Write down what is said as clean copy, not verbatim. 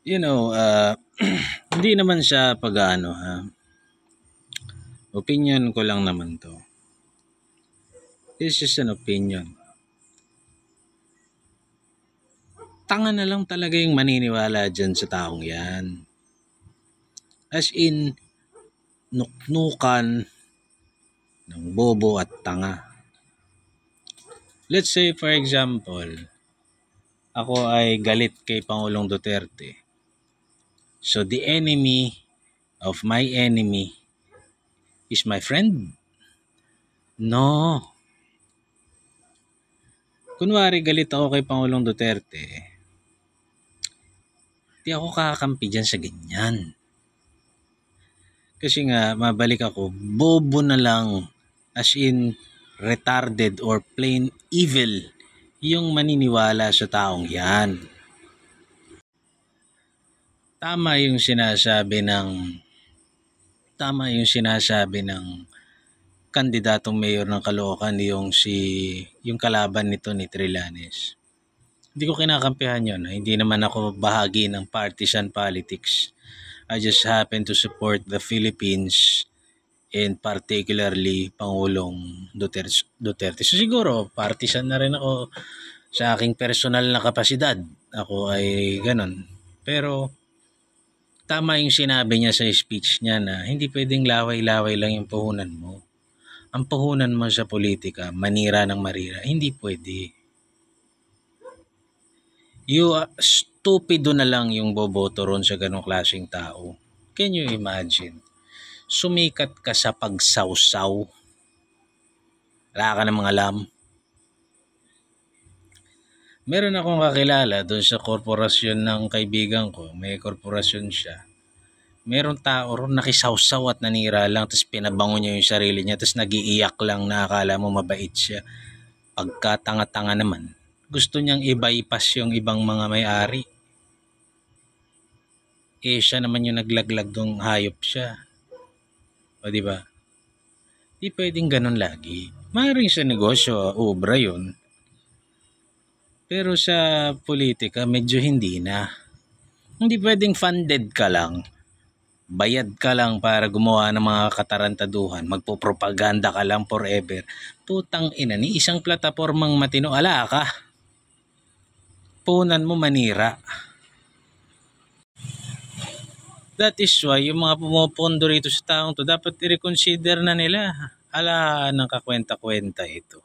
You know, hindi naman siya pag-ano ha. Opinion ko lang naman to. This is an opinion. Tanga na lang talaga yung maniniwala dyan sa taong yan. As in, nuknukan ng bobo at tanga. Let's say for example, ako ay galit kay Pangulong Duterte. So the enemy of my enemy is my friend? No. Kunwari galit ako kay Pangulong Duterte, di ako kakampi dyan sa ganyan. Kasi nga, mabalik ako, bobo na lang, as in retarded or plain evil yung maniniwala sa taong yan. Tama yung sinasabi ng kandidatong mayor ng Caloocan, yung kalaban nito ni Trillanes. Hindi ko kinakampihan yun. Hindi naman ako bahagi ng partisan politics. I just happen to support the Philippines and particularly Pangulong Duterte. So siguro, partisan na rin ako sa aking personal na kapasidad. Ako ay ganun. Pero tama yung sinabi niya sa speech niya na hindi pwedeng laway-laway lang yung puhunan mo. Ang puhunan mo sa politika, manira ng marira, hindi pwede. Stupido na lang yung boboto ron sa ganong klaseng tao. Can you imagine? Sumikat ka sa pagsawsaw. Wala ka namang alam. Meron akong kakilala doon sa korporasyon ng kaibigan ko. May korporasyon siya. Meron tao ron nakisawsaw at nanira lang, tapos pinabango niya yung sarili niya, tapos nagiiyak lang na akala mo mabait siya. Pagkatanga-tanga naman, gusto niyang i-bypass yung ibang mga may-ari. Siya naman yung naglaglag ng hayop siya. O diba? Di pwedeng ganun lagi. Maaaring sa negosyo, obra yun. Pero sa politika, medyo hindi na. Hindi pwedeng funded ka lang. Bayad ka lang para gumawa ng mga katarantaduhan. Magpopropaganda ka lang forever. Putang ina, ni isang platapormang matino, ala ka. Punan mo manira. That is why yung mga pumupondo rito sa taong to, dapat i-reconsider na nila. Ala, nang kakwenta-kwenta ito.